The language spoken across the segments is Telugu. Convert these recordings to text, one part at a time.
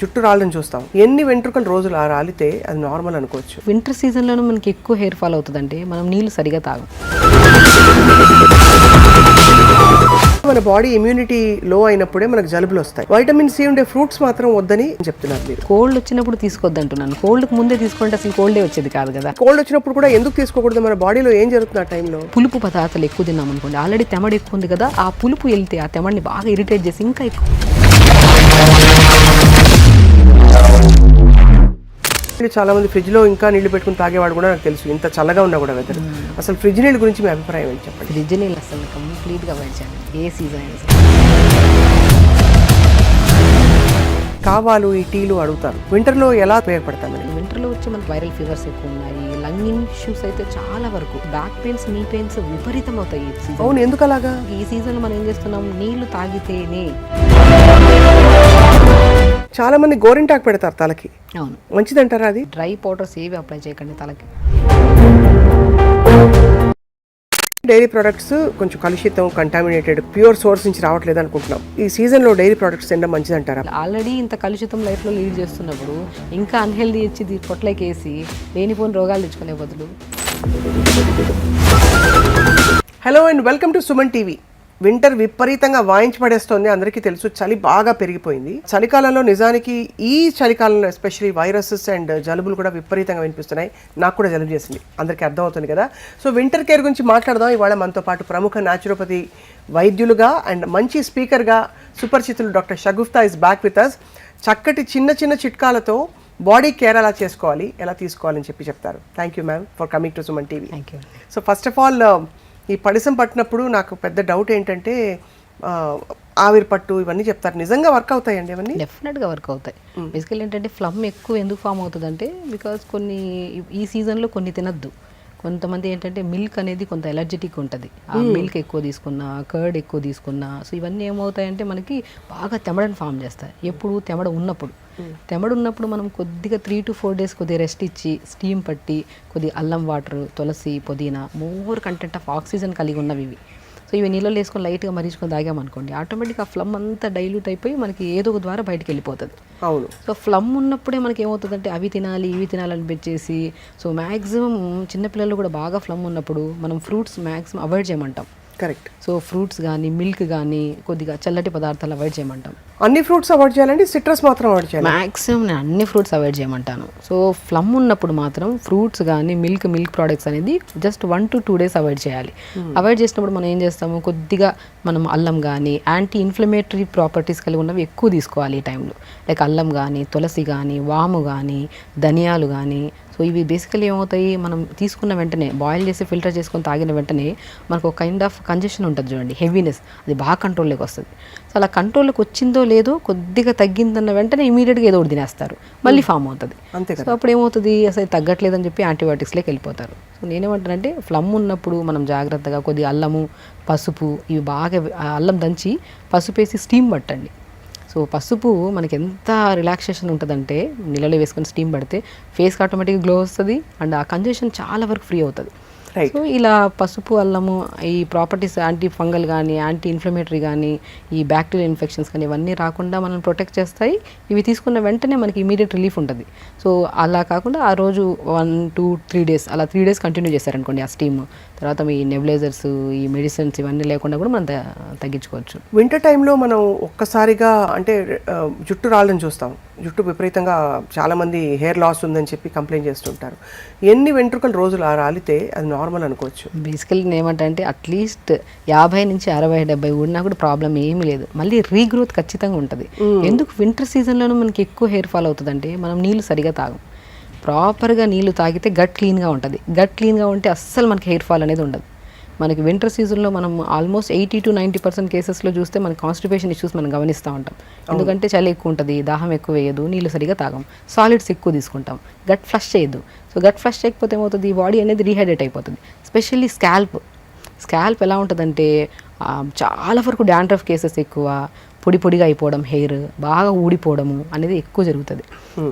జుట్టు రాలని చూస్తాం. ఎన్ని వెంట్రుకలు రోజులు రాలితే అది నార్మల్ అనుకోవచ్చు. వింటర్ సీజన్లోనూ మనకి ఎక్కువ హెయిర్ ఫాల్ అవుతుందంటే మనం నీళ్ళు సరిగా తాగం. మన బాడీ ఇమ్యూనిటీ లో అయినప్పుడే మనకు జలుబులు వస్తాయి. వైటమిన్ సి ఉండే ఫ్రూట్స్ మాత్రం వద్దని చెప్తున్నారు మీరు. కోల్డ్ వచ్చినప్పుడు తీసుకోవద్దు అంటున్నాను. కోల్డ్కి ముందే తీసుకుంటే అసలు కోల్డే వచ్చేది కాదు కదా. కోల్డ్ వచ్చినప్పుడు కూడా ఎందుకు తీసుకోకూడదు? మన బాడీలో ఏం జరుగుతుంది ఆ టైంలో? పులుపు పదార్థాలు ఎక్కువ తిన్నాం అనుకోండి, ఆల్రెడీ తెమడ ఎక్కువ ఉంది కదా, ఆ పులుపు వెళ్తే ఆ తెమడిని బాగా ఇరిటేట్ చేసి ఇంకా ఎక్కువ. చాలా మంది ఫ్రిడ్జ్ లో ఇంకా నీళ్లు పెట్టుకుని తాగేవాడు కూడా నాకు తెలుసు, ఇంత చల్లగా ఉన్నా కూడా వెదర్. అసలు ఫ్రిడ్జ్ నీళ్ళ గురించి మీ అభిప్రాయం ఏంటి చెప్పండి? ఫ్రిడ్జ్ నీళ్ళు అసలు కంప్లీట్గా అవాయిడ్ చేయాలి ఏ సీజన్ అయినా. కావాలు ఈ టీలు అడుగుతారు. వింటర్లో ఎలా ఉపయోగపడతామని? వింటర్లో వచ్చి మనకి వైరల్ ఫీవర్స్ ఎక్కువ ఉన్నాయి, లంగ్ ఇష్యూస్ అయితే చాలా వరకు, బ్యాక్ పెయిన్స్, నీ పెయిన్స్ విపరీతం అవుతాయి ఈ సీజన్. అవును, ఎందుకు అలాగా? ఈ సీజన్ మనం ఏం చేస్తున్నాం, నీళ్లు తాగితేనే. చాలా మంది గోరింటాకు పెడతారు తలకి. అవును, మంచిదంటారా అది? డ్రై పౌడర్స్ ఏవి అప్లై చేయకండి తలకి. డైరీ ప్రొడక్ట్స్ కొంచెం కలుషితం, కంటామినేటెడ్, ప్యూర్ సోర్స్ నుంచి రావట్లేదు అనుకుంటున్నాం. ఈ సీజన్ లో డైరీ ప్రొడక్ట్స్ తినడం మంచిదంటారా? ఆల్రెడీ ఇంత కలుషితం లైఫ్ లో లీడ్ చేస్తున్నప్పుడు ఇంకా అన్హెల్దీ ఇచ్చి పొట్లకేసి లేనిపోని రోగాలు తెచ్చుకునే బదులు. Hello and welcome to Suman TV. Winter విపరీతంగా వాయించి పడేస్తోంది, అందరికీ తెలుసు. చలి బాగా పెరిగిపోయింది. చలికాలంలో నిజానికి ఈ చలికాలంలో ఎస్పెషల్లీ వైరసెస్ అండ్ జలుబులు కూడా విపరీతంగా వినిపిస్తున్నాయి. నాకు కూడా జలుబు చేసింది, అందరికీ అర్థమవుతుంది కదా. సో వింటర్ కేర్ గురించి మాట్లాడదాం ఇవాళ. మనతో పాటు ప్రముఖ న్యాచురోపతి వైద్యులుగా అండ్ మంచి స్పీకర్గా సుపరిచితులు doctor Shagufta is back with us. చక్కటి చిన్న చిన్న చిట్కాలతో బాడీ కేర్ ఎలా చేసుకోవాలి, ఎలా తీసుకోవాలని చెప్తారు. Thank you ma'am for coming to Suman TV. Thank you. So first of all, ఈ పడిసం పట్టినప్పుడు నాకు పెద్ద డౌట్ ఏంటంటే ఆవిరి పట్టు ఇవన్నీ చెప్తారు, నిజంగా వర్క్ అవుతాయండి ఇవన్నీ? డెఫినెట్గా వర్క్ అవుతాయి. బేసికల్ ఏంటంటే ఫ్లమ్ ఎక్కువ ఎందుకు ఫామ్ అవుతుందంటే బికాజ్ కొన్ని ఈ సీజన్లో కొన్ని తినద్దు. కొంతమంది ఏంటంటే మిల్క్ అనేది కొంత ఎలర్జెటిక్ ఉంటుంది, ఆ మిల్క్ ఎక్కువ తీసుకున్నా, కర్డ్ ఎక్కువ తీసుకున్నా, సో ఇవన్నీ ఏమవుతాయంటే మనకి బాగా తెమడని ఫామ్ చేస్తాయి. ఎప్పుడు తెమడ ఉన్నప్పుడు మనం కొద్దిగా 3 to 4 days కొద్దిగా రెస్ట్ ఇచ్చి స్టీమ్ పట్టి కొద్దిగా అల్లం వాటర్, తులసి, పుదీనా, మోర్ కంటెంట్ ఆఫ్ ఆక్సిజన్ కలిగి ఉన్నవి ఇవి. సో ఇవి నీళ్ళలో వేసుకొని లైట్గా మరీచుకొని తాగామనుకోండి, ఆటోమేటిక్గా ఆ ఫ్లమ్ అంతా డైల్యూట్ అయిపోయి మనకి ఏదో ఒక ద్వారా బయటకు వెళ్ళిపోతుంది. అవును. సో ఫ్లమ్ ఉన్నప్పుడే మనకి ఏమవుతుందంటే అవి తినాలి ఇవి తినాలనిపించేసి, సో మ్యాక్సిమం చిన్నపిల్లలు కూడా బాగా ఫ్లమ్ ఉన్నప్పుడు మనం ఫ్రూట్స్ మ్యాక్సిమం అవాయిడ్ చేయమంటాం. కరెక్ట్. సో ఫ్రూట్స్ కానీ మిల్క్ కానీ కొద్దిగా చల్లటి పదార్థాలు అవాయిడ్ చేయమంటాం. అన్ని ఫ్రూట్స్ అవాయిడ్ చేయాలండి? సిట్రస్ మాత్రం అవాయిడ్ చేయాలి? మ్యాక్సిమం నేను అన్ని ఫ్రూట్స్ అవాయిడ్ చేయమంటాను. సో ఫ్లమ్ ఉన్నప్పుడు మాత్రం ఫ్రూట్స్ కానీ మిల్క్ ప్రోడక్ట్స్ అనేది జస్ట్ 1 to 2 days అవాయిడ్ చేయాలి. అవాయిడ్ చేసినప్పుడు మనం ఏం చేస్తాము, కొద్దిగా మనం అల్లం కానీ యాంటీ ఇన్ఫ్లమేటరీ ప్రాపర్టీస్ కలిగి ఉన్నవి ఎక్కువ తీసుకోవాలి ఈ టైంలో. లైక్ అల్లం కానీ, తులసి కానీ, వాము కానీ, ధనియాలు కానీ. సో ఇవి బేసికలీ ఏమవుతాయి, మనం తీసుకున్న వెంటనే బాయిల్ చేసి ఫిల్టర్ చేసుకొని తాగిన వెంటనే మనకు ఒక కైండ్ ఆఫ్ కంజెషన్ ఉంటుంది చూడండి, హెవీనెస్, అది బాగా కంట్రోల్లోకి వస్తుంది. సో అలా కంట్రోల్లోకి వచ్చిందో లేదో కొద్దిగా తగ్గిందన్న వెంటనే ఇమీడియట్గా ఏదో ఒకటి తినేస్తారు, మళ్ళీ ఫామ్ అవుతుంది. సో అప్పుడు ఏమవుతుంది, అసలు తగ్గట్లేదని చెప్పి యాంటీబయాటిక్స్లోకి వెళ్ళిపోతారు. సో నేనేమంటానంటే ఫ్లమ్ ఉన్నప్పుడు మనం జాగ్రత్తగా కొద్దిగా అల్లము, పసుపు, ఇవి బాగా అల్లం దంచి పసుపు వేసి స్టీమ్ పట్టండి. సో పసుపు మనకి ఎంత రిలాక్సేషన్ ఉంటుందంటే నీళ్ళలో వేసుకొని స్టీమ్ పడితే ఫేస్కి ఆటోమేటిక్గా గ్లో వస్తుంది అండ్ ఆ కంజెషన్ చాలా వరకు ఫ్రీ అవుతుంది. సో ఇలా పసుపు, అల్లము, ఈ ప్రాపర్టీస్ యాంటీ ఫంగల్ కానీ, యాంటీ ఇన్ఫ్లమేటరీ కానీ, ఈ బ్యాక్టీరియల్ ఇన్ఫెక్షన్స్ కానీ ఇవన్నీ రాకుండా మనం ప్రొటెక్ట్ చేస్తాయి. ఇవి తీసుకున్న వెంటనే మనకి ఇమీడియట్ రిలీఫ్ ఉంటుంది. సో అలా కాకుండా ఆ రోజు 1 to 3 days అలా 3 days కంటిన్యూ చేశారనుకోండి ఆ స్టీమ్, తర్వాత ఈ నెబులైజర్స్, ఈ మెడిసిన్స్ ఇవన్నీ లేకుండా కూడా మనం తగ్గించుకోవచ్చు. వింటర్ టైంలో మనం ఒక్కసారిగా అంటే జుట్టు రాలని చూస్తాం. జుట్టు విపరీతంగా చాలామంది హెయిర్ లాస్ ఉందని చెప్పి కంప్లైంట్ చేస్తుంటారు. ఎన్ని వెంట్రుకలు రోజులు రాలితే అది నార్మల్ అనుకోవచ్చు? బేసికల్లీ ఏమంటే అట్లీస్ట్ 50 నుంచి 60, 70 ఉన్నా కూడా ప్రాబ్లం ఏమీ లేదు. మళ్ళీ రీగ్రోత్ ఖచ్చితంగా ఉంటుంది. ఎందుకు వింటర్ సీజన్లోనూ మనకి ఎక్కువ హెయిర్ ఫాల్ అవుతుందంటే మనం నీళ్ళు సరిగా తాగం. ప్రాపర్గా నీళ్ళు తాగితే గట్ క్లీన్గా ఉంటుంది. గట్ క్లీన్గా ఉంటే అస్సలు మనకి హెయిర్ ఫాల్ అనేది ఉండదు. మనకి వింటర్ సీజన్లో మనం ఆల్మోస్ట్ 80 to 90% కేసెస్లో చూస్తే మన కాన్స్టిపేషన్ ఇష్యూస్ మనం గమనిస్తూ ఉంటాం. ఎందుకంటే చలి ఎక్కువ ఉంటుంది, దాహం ఎక్కువ వేయదు, నీళ్ళు సరిగా తాగం, సాలిడ్స్ ఎక్కువ తీసుకుంటాం, గట్ ఫ్లష్ చేయదు. సో గట్ ఫ్లష్ చేయకపోతే ఏమవుతుంది, ఈ బాడీ అనేది రీహైడ్రేట్ అయిపోతుంది. ఎస్పెషల్లీ స్కాల్ప్ ఎలా ఉంటుందంటే చాలా వరకు డాండ్రఫ్ కేసెస్ ఎక్కువ, పొడిగా అయిపోవడం, హెయిర్ బాగా ఊడిపోవడము అనేది ఎక్కువ జరుగుతుంది.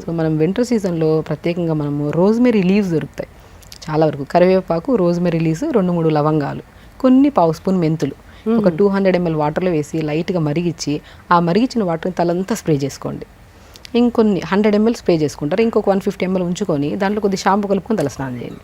సో మనం వింటర్ సీజన్లో ప్రత్యేకంగా మనము రోజ్మెరీ లీవ్స్ దొరుకుతాయి చాలా వరకు, కరివేపాకు, రోజ్మెరీ లీవ్స్, 2-3 లవంగాలు, కొన్ని పావు స్పూన్ మెంతులు, ఒక 200 ml వాటర్లో వేసి లైట్గా మరిగించి ఆ మరిగించిన వాటర్ని తలంతా స్ప్రే చేసుకోండి. ఇంకొన్ని 100 ml స్ప్రే చేసుకుంటారు, ఇంకొక 150 ml ఉంచుకొని దాంట్లో కొద్ది షాంపూ కలుపుకొని తలస్నానం చేయండి.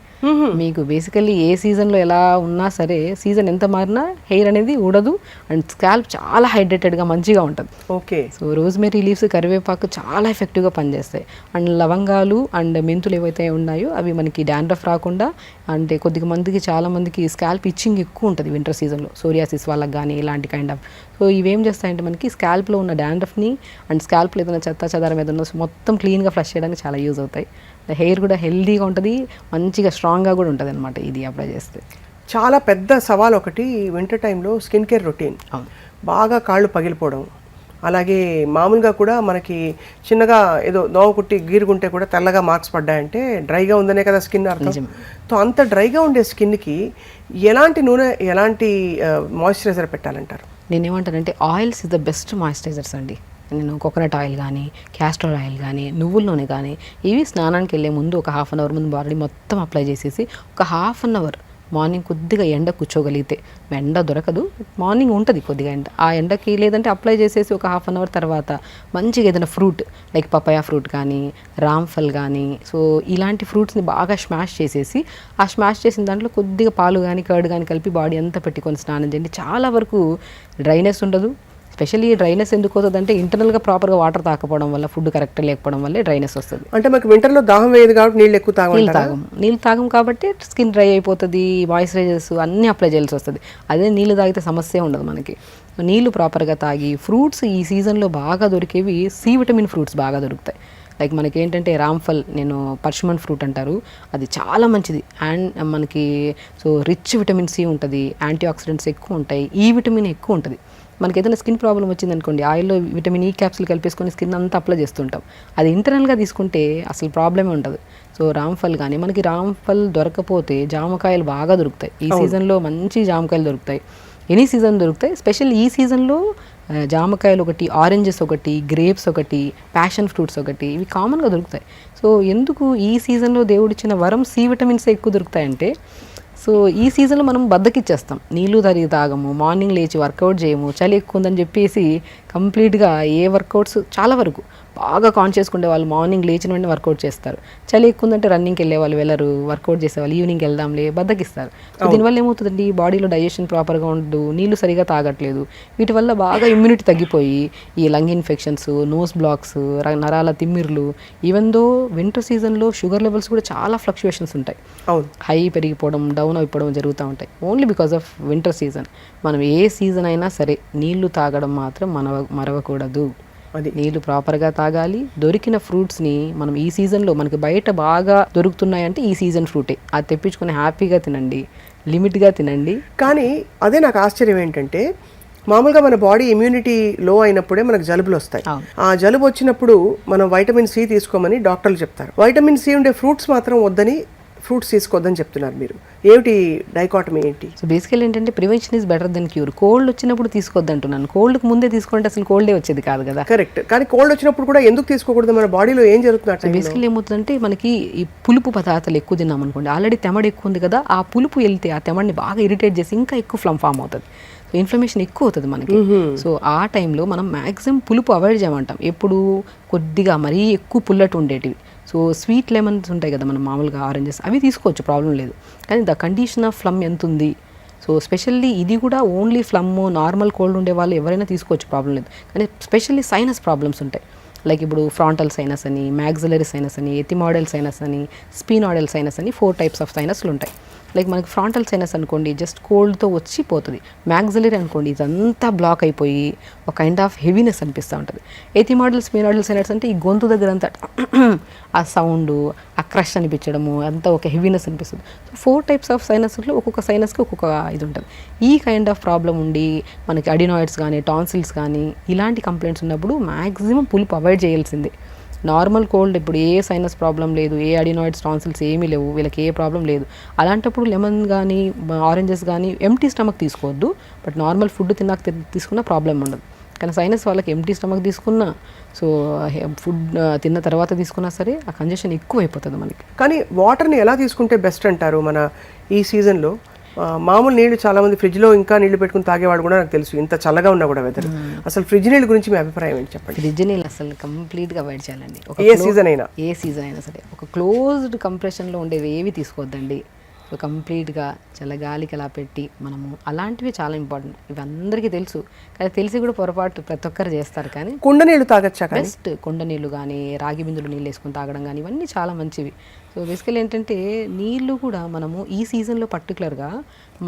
మీకు బేసికల్లీ ఏ సీజన్లో ఎలా ఉన్నా సరే, సీజన్ ఎంత మారినా హెయిర్ అనేది ఊడదు అండ్ స్కాల్ప్ చాలా హైడ్రేటెడ్గా మంచిగా ఉంటుంది. ఓకే. సో రోజ్మెరీ లీవ్స్, కరివేపాకు చాలా ఎఫెక్టివ్గా పనిచేస్తాయి. అండ్ లవంగాలు అండ్ మెంతులు ఏవైతే ఉన్నాయో అవి మనకి డాండ్రఫ్ రాకుండా, అంటే కొద్దిగా మందికి చాలా మందికి స్కాల్ప్ ఇచ్చింగ్ ఎక్కువ ఉంటుంది వింటర్ సీజన్లో, సోరియాసిస్ వాళ్ళకి కానీ ఇలాంటి కైండ్ ఆఫ్. సో ఇవేం చేస్తాయంటే మనకి స్కాల్ప్లో ఉన్న డాండ్రఫ్ని అండ్ స్కాల్ప్లో ఏదైనా చెత్త చెదారం ఏదైనా మొత్తం క్లీన్గా ఫ్లష్ చేయడానికి చాలా యూజ్ అవుతాయి. హెయిర్ కూడా హెల్దీగా ఉంటుంది, మంచిగా స్ట్రాంగ్గా కూడా ఉంటుంది అనమాట ఇది అప్లై చేస్తే. చాలా పెద్ద సవాల్ ఒకటి వింటర్ టైంలో స్కిన్ కేర్ రొటీన్. బాగా కాళ్ళు పగిలిపోవడం, అలాగే మామూలుగా కూడా మనకి చిన్నగా ఏదో దోమ కుట్టి గీరుగుంటే కూడా తెల్లగా మార్క్స్ పడ్డాయంటే డ్రైగా ఉందనే కదా స్కిన్ అర్థం. సో అంత డ్రైగా ఉండే స్కిన్కి ఎలాంటి నూనె, ఎలాంటి మాయిశ్చరైజర్ పెట్టాలంటారు? నేనేమంటానంటే oils is the best moisturisers అండి. నేను కోకోనట్ ఆయిల్ కానీ, క్యాస్టర్ ఆయిల్ కానీ, నువ్వుల నూనె కానీ, ఇవి స్నానానికి వెళ్ళే ముందు ఒక 1/2 అవర్ ముందు బాడీ మొత్తం అప్లై చేసేసి ఒక 1/2 అవర్ మార్నింగ్ కొద్దిగా ఎండ కూర్చోగలిగితే, ఎండ దొరకదు మార్నింగ్ ఉంటుంది కొద్దిగా ఎండ, ఆ ఎండకి లేదంటే అప్లై చేసేసి ఒక 1/2 అవర్ తర్వాత మంచిగా ఏదైనా ఫ్రూట్ లైక్ పపాయా ఫ్రూట్ కానీ, రామ్ఫల్ కానీ, సో ఇలాంటి ఫ్రూట్స్ని బాగా స్మాష్ చేసేసి, ఆ స్మాష్ చేసిన దాంట్లో కొద్దిగా పాలు కానీ కర్డ్ కానీ కలిపి బాడీ అంతా పెట్టుకొని స్నానం చేయండి. చాలా వరకు డ్రైనెస్ ఉండదు. స్పెషల్లీ డ్రైనెస్ ఎందుకు వస్తుంది అంటే ఇంటర్నల్గా ప్రాపర్గా వాటర్ తాకపోవడం వల్ల, ఫుడ్ కరెక్ట్ లేకపోవడం వల్లే డ్రైనెస్ వస్తుంది. అంటే మనకి వింటర్లో దాహం వేయదు కాబట్టి నీళ్ళు ఎక్కువ నీళ్ళు తాగం కాబట్టి స్కిన్ డ్రై అయిపోతుంది, మాయిశ్చరైజర్స్ అన్నీ అప్లై చేయాల్సి వస్తుంది. అదే నీళ్ళు తాగితే సమస్య ఉండదు మనకి. నీళ్ళు ప్రాపర్గా తాగి, ఫ్రూట్స్ ఈ సీజన్లో బాగా దొరికేవి సి విటమిన్ ఫ్రూట్స్ బాగా దొరుకుతాయి. లైక్ మనకి ఏంటంటే రామ్ఫల్, నేను పర్షమన్ ఫ్రూట్ అంటారు, అది చాలా మంచిది అండ్ మనకి సో రిచ్ విటమిన్ సి ఉంటుంది, యాంటీ ఆక్సిడెంట్స్ ఎక్కువ ఉంటాయి, ఈ విటమిన్ ఎక్కువ ఉంటుంది. మనకి ఏదైనా స్కిన్ ప్రాబ్లం వచ్చింది అనుకోండి, ఆయిల్లో విటమిన్ ఈ క్యాప్సూల్ కలిపేసుకొని స్కిన్ అంతా అప్లై చేస్తుంటాం. అది ఇంటర్నల్గా తీసుకుంటే అసలు ప్రాబ్లమే ఉండదు. సో రామ్ఫల్ కానీ, మనకి రామ్ఫల్ దొరకపోతే జామకాయలు బాగా దొరుకుతాయి. ఈ సీజన్లో మంచి జామకాయలు దొరుకుతాయి, ఎనీ సీజన్ దొరుకుతాయి. స్పెషల్ ఈ సీజన్లో జామకాయలు ఒకటి, ఆరెంజెస్ ఒకటి, గ్రేప్స్ ఒకటి, ప్యాషన్ ఫ్రూట్స్ ఒకటి, ఇవి కామన్గా దొరుకుతాయి. సో ఎందుకు ఈ సీజన్లో దేవుడిచ్చిన వరం సి విటమిన్స్ ఎక్కువ దొరుకుతాయంటే, సో ఈ సీజన్లో మనం బద్దకిచ్చేస్తాం, నీళ్ళు తాగము, మార్నింగ్ లేచి వర్కౌట్ చేయము, చలి ఎక్కువ ఉందని చెప్పేసి కంప్లీట్గా ఏ వర్కౌట్స్ చాలా వరకు బాగా కాన్షియస్గా ఉండే వాళ్ళు మార్నింగ్ లేచిన వెంటనే వర్కౌట్ చేస్తారు. చలి ఎక్కువ ఉందంటే రన్నింగ్కి వెళ్ళే వాళ్ళు వెళ్ళరు, వర్కౌట్ చేసేవాళ్ళు ఈవినింగ్ వెళ్దాంలే బద్దకిస్తారు. సో దీనివల్ల ఏమవుతుందండి, బాడీలో డైజెషన్ ప్రాపర్గా ఉండదు, నీళ్ళు సరిగా తాగట్లేదు, వీటి వల్ల బాగా ఇమ్యూనిటీ తగ్గిపోయి ఈ లంగ్ ఇన్ఫెక్షన్స్, నోస్ బ్లాక్స్, నరాల తిమ్మిర్లు, ఈవెన్ దో వింటర్ సీజన్లో షుగర్ లెవెల్స్ కూడా చాలా ఫ్లక్చువేషన్స్ ఉంటాయి, హై పెరిగిపోవడం, డౌన్ అయిపోవడం జరుగుతూ ఉంటాయి, only because of winter season. మనం ఏ సీజన్ అయినా సరే నీళ్లు తాగడం మాత్రం మరవకూడదు. నీళ్లు ప్రాపర్గా తాగాలి. దొరికిన ఫ్రూట్స్ని మనం ఈ సీజన్లో, మనకి బయట బాగా దొరుకుతున్నాయంటే ఈ సీజన్ ఫ్రూటే, అది తెప్పించుకొని హ్యాపీగా తినండి, లిమిట్గా తినండి. కానీ అదే నాకు ఆశ్చర్యం ఏంటంటే, మామూలుగా మన బాడీ ఇమ్యూనిటీ లో అయినప్పుడే మనకు జలుబులు వస్తాయి. ఆ జలుబు వచ్చినప్పుడు మనం వైటమిన్ సి తీసుకోమని డాక్టర్లు చెప్తారు. వైటమిన్ సి ఉండే ఫ్రూట్స్ మాత్రం వద్దని, ఫ్రూట్స్ తీసుకోవద్దని చెప్తున్నారు. మీరు ఏమిటి డైకాటమీ ఏంటి? సో బేసికల్ ఏంటంటే prevention is better than cure. Cold వచ్చినప్పుడు తీసుకోవద్దు అంటున్నాను, కోల్డ్కి ముందే తీసుకుంటే అసలు కోల్డే వచ్చేది కాదు కదా. కరెక్ట్. కానీ కోల్డ్ వచ్చినప్పుడు కూడా ఎందుకు తీసుకోకూడదు? మన బాడీలో ఏం జరుగుతుంది? బేసికల్ ఏమవుతుందంటే, మనకి ఈ పులుపు పదార్థాలు ఎక్కువ తిన్నాం అనుకోండి, ఆల్రెడీ తెమడ ఎక్కువ ఉంది కదా, ఆ పులుపు వెళ్తే ఆ తెమడిని బాగా ఇరిటేట్ చేసి ఇంకా ఎక్కువ ఫ్లమ్ ఫామ్ అవుతుంది, సో ఇన్ఫ్లమేషన్ ఎక్కువ అవుతుంది మనకి. సో ఆ టైంలో మనం మ్యాక్సిమం పులుపు అవాయిడ్ చేయమంటాం. ఎప్పుడు కొద్దిగా మరీ ఎక్కువ పుల్లటి ఉండేటివి, సో స్వీట్ లెమన్స్ ఉంటాయి కదా మనం మామూలుగా, ఆరెంజెస్, అవి తీసుకోవచ్చు, ప్రాబ్లం లేదు. కానీ ద కండిషన్ ఆఫ్ ఫ్లమ్ ఎంత ఉంది, సో స్పెషల్లీ ఇది కూడా ఓన్లీ ఫ్లమ్, నార్మల్ కోల్డ్ ఉండే వాళ్ళు ఎవరైనా తీసుకోవచ్చు, ప్రాబ్లం లేదు. కానీ స్పెషల్లీ సైనస్ ప్రాబ్లమ్స్ ఉంటాయి, లైక్ ఇప్పుడు ఫ్రాంటల్ సైనస్ అని, మ్యాగ్జిలరీ సైనస్ అని, ఎథిమాయిడల్ సైనస్ అని, స్పినాయిడల్ సైనస్ అని 4 టైప్స్ ఆఫ్ సైనస్లు ఉంటాయి. లైక్ మనకి ఫ్రాంటల్ సైనస్ అనుకోండి జస్ట్ కోల్డ్తో వచ్చి పోతుంది, మ్యాగ్జిలరీ అనుకోండి ఇదంతా బ్లాక్ అయిపోయి ఒక కైండ్ ఆఫ్ హెవీనెస్ అనిపిస్తూ ఉంటుంది. ఎథిమాయిడల్, స్పినాయిడల్ సైనస్ అంటే ఈ గొంతు దగ్గర అంతా ఆ సౌండ్, ఆ క్రష్ అనిపించడము, అంతా ఒక హెవీనెస్ అనిపిస్తుంది. సో 4 టైప్స్ ఆఫ్ సైనస్లో ఒక్కొక్క సైనస్కి ఒక్కొక్క ఇది ఉంటుంది. ఈ కైండ్ ఆఫ్ ప్రాబ్లం ఉండి మనకి అడినాయిడ్స్ కానీ, టాన్సిల్స్ కానీ ఇలాంటి కంప్లైంట్స్ ఉన్నప్పుడు మ్యాక్సిమం పులుపు అవాయిడ్ చేయాల్సిందే. నార్మల్ కోల్డ్ ఇప్పుడు ఏ సైనస్ ప్రాబ్లం లేదు, ఏ అడినాయిడ్స్, టాన్సిల్స్ ఏమీ లేవు, వీళ్ళకి ఏ ప్రాబ్లం లేదు, అలాంటప్పుడు లెమన్ కానీ, ఆరెంజెస్ కానీ ఎంటీ స్టమక్ తీసుకోవద్దు. బట్ నార్మల్ ఫుడ్ తిన్నాక తీసుకున్న ప్రాబ్లం ఉండదు. కానీ సైనస్ వాళ్ళకి ఎంటీ స్టమక్ తీసుకున్నా, సో ఫుడ్ తిన్న తర్వాత తీసుకున్నా సరే ఆ కంజెషన్ ఎక్కువ అయిపోతుంది మనకి. కానీ వాటర్ని ఎలా తీసుకుంటే బెస్ట్ అంటారు మన ఈ సీజన్లో? మామూలు నీళ్లు చాలా మంది ఫ్రిడ్జ్లో ఇంకా నీళ్లు పెట్టుకుని తాగేవాడు కూడా నాకు తెలుసు, ఇంత చల్లగా ఉన్నా కూడా వెదర్. అసలు ఫ్రిడ్జ్ నీళ్ళ గురించి మీ అభిప్రాయం ఏంటి చెప్పండి? ఫ్రిడ్జ్ నీళ్ళు అసలు కంప్లీట్గా అవాయిడ్ చేయాలండి. ఏ సీజన్ అయినా సరే ఒక క్లోజ్డ్ కంప్రెషన్లో ఉండేవి ఏవి తీసుకోవద్దండి. సో కంప్లీట్గా చల్లగాలికి అలా పెట్టి మనము అలాంటివి చాలా ఇంపార్టెంట్. ఇవి అందరికీ తెలుసు, కానీ తెలిసి కూడా పొరపాటు ప్రతి ఒక్కరు చేస్తారు. కానీ కుండ నీళ్ళు తాగొచ్చా? బెస్ట్ కుండ నీళ్ళు కానీ రాగి బిందులు నీళ్ళు వేసుకొని తాగడం కానీ ఇవన్నీ చాలా మంచివి. సో బేసికల్ ఏంటంటే నీళ్ళు కూడా మనము ఈ సీజన్లో పర్టికులర్గా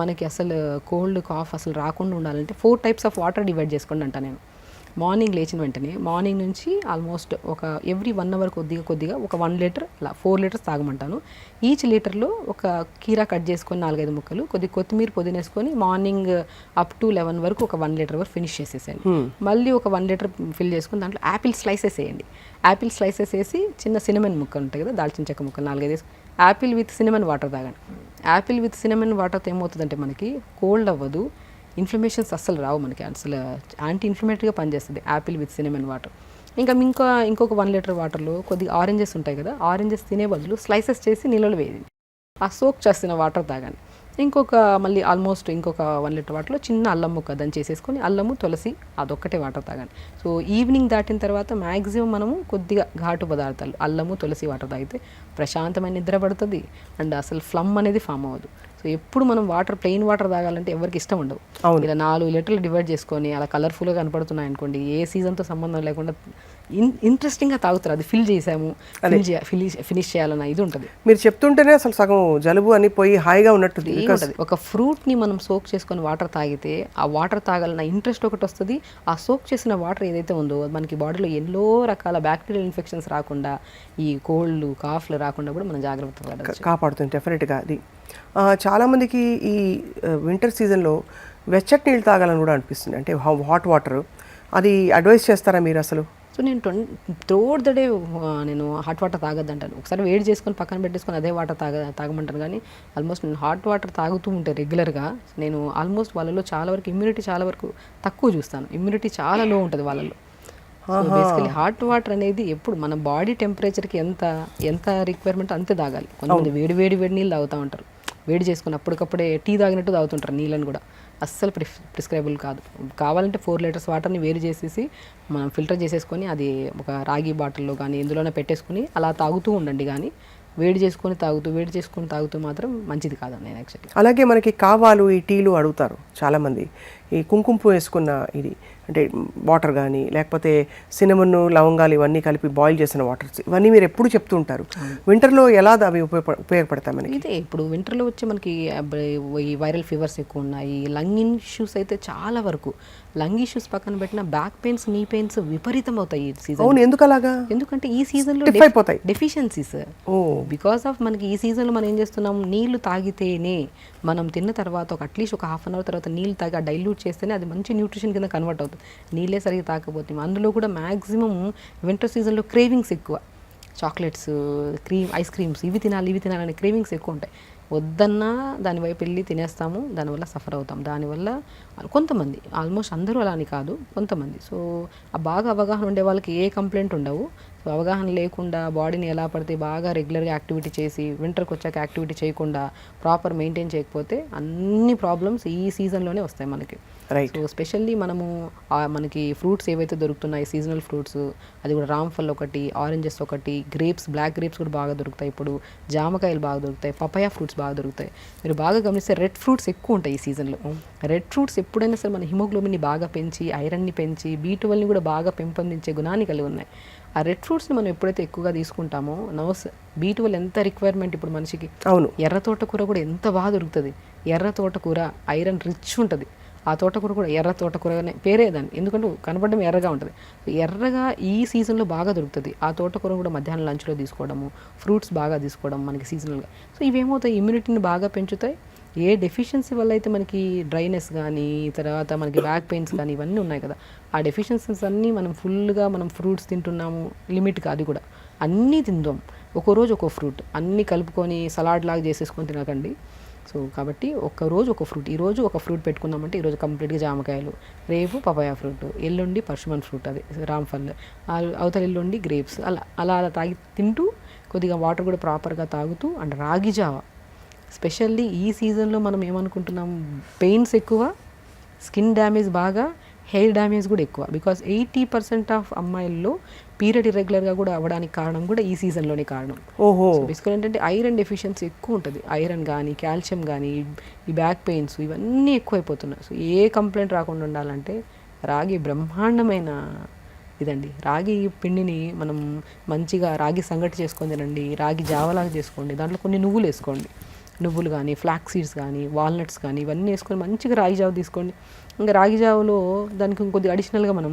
మనకి అసలు కోల్డ్ కాఫ్ అసలు రాకుండా ఉండాలంటే 4 types ఆఫ్ వాటర్ డివైడ్ చేసుకోండి అంట నేను. మార్నింగ్ లేచిన వెంటనే మార్నింగ్ నుంచి ఆల్మోస్ట్ ఒక ఎవ్రీ 1 hour కొద్దిగా ఒక 1 లీటర్ అలా 4 లీటర్స్ తాగమంటాను. ఈచ్ లీటర్లో ఒక కీరా కట్ చేసుకొని 4-5 ముక్కలు కొత్తిమీర పుదీనేసుకొని మార్నింగ్ అప్ టు 11 వరకు ఒక 1 లీటర్ వరకు ఫినిష్ చేసేసాను. మళ్ళీ ఒక 1 లీటర్ ఫిల్ చేసుకొని దాంట్లో యాపిల్ స్లైసెస్ వేయండి. యాపిల్ స్లైసెస్ వేసి చిన్న సినమన్ ముక్కలు ఉంటాయి కదా, దాల్చిన చెక్క ముక్కలు 4-5 వేసి యాపిల్ విత్ సినమన్ వాటర్ తాగండి. యాపిల్ విత్ సినమన్ వాటర్తో ఏమవుతుందంటే మనకి కోల్డ్ అవ్వదు, ఇన్ఫ్లమేషన్స్ అస్సలు రావు, మనకి అసలు యాంటీ ఇన్ఫ్లమేటరీగా పనిచేస్తుంది యాపిల్ విత్ సినమన్ వాటర్. ఇంకొక 1 లీటర్ వాటర్లో కొద్దిగా ఆరెంజెస్ ఉంటాయి కదా, ఆరెంజెస్ తినే బదులు స్లైసెస్ చేసి నీళ్ళలో వేయండి. ఆ సోక్ చేసిన వాటర్ తాగండి. మళ్ళీ ఆల్మోస్ట్ ఇంకొక 1 లీటర్ వాటర్లో చిన్న అల్లం ముక్క దాన్ని చేసేసుకొని అల్లము తులసి అదొక్కటే వాటర్ తాగండి. సో ఈవినింగ్ దాటిన తర్వాత మ్యాక్సిమం మనము కొద్దిగా ఘాటు పదార్థాలు అల్లము తులసి వాటర్ తాగితే ప్రశాంతమైన నిద్ర పడుతుంది అండ్ అసలు ఫ్లమ్ అనేది ఫామ్ అవ్వదు. సో ఎప్పుడు మనం ప్లెయిన్ వాటర్ తాగాలంటే ఎవరికి ఇష్టం ఉండవు. ఇలా 4 లీటర్లు డివైడ్ చేసుకొని అలా కలర్ఫుల్గా కనపడుతున్నాయి అనుకోండి, ఏ సీజన్తో సంబంధం లేకుండా ఇంట్రెస్టింగ్గా తాగుతారు. అది ఫిల్ చేసాము ఫినిష్ చేయాలన్న ఇది ఉంటుంది. మీరు చెప్తుంటేనే అసలు సగం జలుబు అని పోయి హాయిగా ఉన్నట్టుంది. ఒక ఫ్రూట్ని మనం సోక్ చేసుకొని వాటర్ తాగితే ఆ వాటర్ తాగాలన్న ఇంట్రెస్ట్ ఒకటి వస్తుంది. ఆ సోక్ చేసిన వాటర్ ఏదైతే ఉందో మనకి బాడీలో ఎన్నో రకాల బ్యాక్టీరియల్ ఇన్ఫెక్షన్స్ రాకుండా, ఈ కోల్డ్ కాఫ్లు రాకుండా కూడా మనం జాగ్రత్త కాపాడుతుంది డెఫినెట్గా. అది చాలామందికి ఈ వింటర్ సీజన్లో వెచ్చటి నీళ్ళు తాగాలని కూడా అనిపిస్తుంది, అంటే హాట్ వాటర్. అది అడ్వైస్ చేస్తారా మీరు అసలు? సో నేను త్రూఅవుట్ ద డే నేను హాట్ వాటర్ తాగొద్దంటాను. ఒకసారి వేడి చేసుకొని పక్కన పెట్టేసుకొని అదే వాటర్ తాగమంటాను. కానీ ఆల్మోస్ట్ నేను హాట్ వాటర్ తాగుతూ ఉంటే రెగ్యులర్గా నేను ఆల్మోస్ట్ వాళ్ళలో చాలా వరకు ఇమ్యూనిటీ చాలా వరకు తక్కువ చూస్తాను. ఇమ్యూనిటీ చాలా లో ఉంటుంది వాళ్ళలో. బేసికలీ హాట్ వాటర్ అనేది ఎప్పుడు మన బాడీ టెంపరేచర్కి ఎంత రిక్వైర్మెంట్ అంతే తాగాలి. కొంతమంది వేడి నీళ్ళు తాగుతూ ఉంటారు, వేడి చేసుకుని అప్పటికప్పుడే టీ తాగినట్టు తాగుతుంటారు నీళ్ళని కూడా. అస్సలు ప్రిస్క్రైబుల్ కాదు. కావాలంటే 4 లీటర్స్ వాటర్ని వేడి చేసేసి మనం ఫిల్టర్ చేసేసుకొని అది ఒక రాగి బాటిల్లో కానీ ఎందులోనే పెట్టేసుకుని అలా తాగుతూ ఉండండి. కానీ వేడి చేసుకొని తాగుతూ మాత్రం మంచిది కాదు నేను యాక్చువల్లీ. అలాగే మనకి కావాలు ఈ టీలు అడుగుతారు చాలామంది, ఈ కుంకుమ వేసుకున్న ఇది అంటే వాటర్ కానీ లేకపోతే సినమన్ లవంగాలు ఇవన్నీ కలిపి బాయిల్ చేసిన వాటర్స్ ఇవన్నీ మీరు ఎప్పుడు చెప్తూ ఉంటారు. వింటర్లో ఎలా అవి ఉపయోగపడతాయి మనకి? ఇదే ఇప్పుడు వింటర్లో వచ్చి మనకి ఈ వైరల్ ఫీవర్స్ ఎక్కువ ఉన్నాయి, లంగ్ ఇష్యూస్ అయితే చాలా వరకు. లంగ్ ఇష్యూస్ పక్కన పెట్టిన బ్యాక్ పెయిన్స్, నీ పెయిన్స్ విపరీతం అవుతాయి ఈ సీజన్. అవును, ఎందుకు అలాగా? ఎందుకంటే ఈ సీజన్లో డెఫిషియన్సీస్ బికాస్ ఆఫ్ మనకి ఈ సీజన్లో మనం ఏం చేస్తున్నాం, నీళ్లు తాగితేనే మనం తిన్న తర్వాత అట్లీస్ట్ ఒక 1/2 hour తర్వాత నీళ్ళు తాగి డైల్యూట్ చేస్తేనే అది మంచి న్యూట్రిషన్ కింద కన్వర్ట్ అవుతుంది. నీళ్ళే సరిగ్గా తాకపోతే అందులో కూడా మ్యాక్సిమం వింటర్ సీజన్లో క్రేవింగ్స్ ఎక్కువ. చాక్లెట్స్, ఐస్ క్రీమ్స్ ఇవి తినాలనే క్రేవింగ్స్ ఎక్కువ ఉంటాయి. వద్దన్నా దాని వైపు వెళ్ళి తినేస్తాము, దానివల్ల సఫర్ అవుతాం. దానివల్ల కొంతమంది, ఆల్మోస్ట్ అందరూ అలా అని కాదు, కొంతమంది. సో ఆ బాగా అవగాహన ఉండే వాళ్ళకి ఏ కంప్లైంట్ ఉండవు. సో అవగాహన లేకుండా బాడీని ఎలా పడితే బాగా రెగ్యులర్గా యాక్టివిటీ చేసి వింటర్కి వచ్చాక యాక్టివిటీ చేయకుండా ప్రాపర్ మెయింటైన్ చేయకపోతే అన్ని ప్రాబ్లమ్స్ ఈ సీజన్లోనే వస్తాయి మనకి. సో స్పెషల్లీ మనకి ఫ్రూట్స్ ఏవైతే దొరుకుతున్నాయి సీజనల్ ఫ్రూట్స్, అది కూడా రామ్ఫల్ ఒకటి, ఆరెంజెస్ ఒకటి, బ్లాక్ గ్రేప్స్ కూడా బాగా దొరుకుతాయి ఇప్పుడు, జామకాయలు బాగా దొరుకుతాయి, పపాయా ఫ్రూట్స్ బాగా దొరుకుతాయి. మీరు బాగా గమనిస్తే రెడ్ ఫ్రూట్స్ ఎక్కువ ఉంటాయి ఈ సీజన్లో. రెడ్ ఫ్రూట్స్ ఎప్పుడైనా సరే మన హిమోగ్లోబిన్ని బాగా పెంచి, ఐరన్ని పెంచి, B12ని కూడా బాగా పెంపొందించే గుణాన్ని కలిగి ఉన్నాయి. ఆ రెడ్ ఫ్రూట్స్ని మనం ఎప్పుడైతే ఎక్కువగా తీసుకుంటామో B12 ఎంత రిక్వైర్మెంట్ ఇప్పుడు మనిషికి. అవును, ఎర్ర తోటకూర కూడా ఎంత బాగా దొరుకుతుంది. ఎర్ర తోటకూర ఐరన్ రిచ్ ఉంటుంది. ఆ తోటకూర కూడా ఎర్ర తోటకూరనే పేరే దాన్ని, ఎందుకంటే కనపడడం ఎర్రగా ఉంటుంది. ఎర్రగా ఈ సీజన్లో బాగా దొరుకుతుంది. ఆ తోటకూర కూడా మధ్యాహ్నం లంచ్లో తీసుకోవడము, ఫ్రూట్స్ బాగా తీసుకోవడం మనకి సీజనల్గా. సో ఇవేమవుతాయి, ఇమ్యూనిటీని బాగా పెంచుతాయి. ఏ డెఫిషియన్సీ వల్ల అయితే మనకి డ్రైనెస్ కానీ తర్వాత మనకి బ్యాక్ పెయిన్స్ కానీ ఇవన్నీ ఉన్నాయి కదా, ఆ డెఫిషియన్సీస్ అన్నీ మనం ఫుల్గా ఫ్రూట్స్ తింటున్నాము, లిమిట్గా అది కూడా అన్నీ తిందాం. ఒక్కో రోజు ఒక్కో ఫ్రూట్ అన్నీ కలుపుకొని సలాడ్ లాగా చేసేసుకొని తినకండి. సో కాబట్టి ఒక్కరోజు ఒక ఫ్రూట్, ఈరోజు ఒక ఫ్రూట్ పెట్టుకున్నామంటే ఈరోజు కంప్లీట్గా జామకాయలు, రేపు పపాయా ఫ్రూట్, ఎల్లుండి పర్షమన్ ఫ్రూట్ అది రామ్ఫల్, అవతల ఎల్లుండి గ్రేప్స్, అలా తింటూ కొద్దిగా వాటర్ కూడా ప్రాపర్గా తాగుతూ. అండ్ రాగి జావ స్పెషల్లీ ఈ సీజన్లో మనం ఏమనుకుంటున్నాం, పెయిన్స్ ఎక్కువ, స్కిన్ డ్యామేజ్ బాగా, హెయిర్ డ్యామేజ్ కూడా ఎక్కువ. బికాస్ 80% ఆఫ్ అమ్మాయిల్లో పీరియడ్ ఇర్రెగ్యులర్గా కూడా అవ్వడానికి కారణం కూడా ఈ సీజన్లోనే కారణం. ఓహో. బేసికల్ ఏంటంటే ఐరన్ డెఫిషియన్సీ ఎక్కువ ఉంటుంది. ఐరన్ కానీ, కాల్షియం కానీ, ఈ బ్యాక్ పెయిన్స్ ఇవన్నీ ఎక్కువైపోతున్నాయి. సో ఏ కంప్లైంట్ రాకుండా ఉండాలంటే రాగి బ్రహ్మాండమైన ఇదండి. రాగి పిండిని మనం మంచిగా రాగి సంగటి చేసుకొని తినండి, రాగి జావలాగా చేసుకోండి, దాంట్లో కొన్ని నువ్వులు వేసుకోండి, నువ్వులు కానీ, ఫ్లాక్ సీడ్స్ కానీ, వాల్నట్స్ కానీ ఇవన్నీ వేసుకొని మంచిగా రాగి జావ తీసుకోండి. ఇంకా రాగి జావలో దానికి ఇంకొద్ది అడిషనల్గా మనం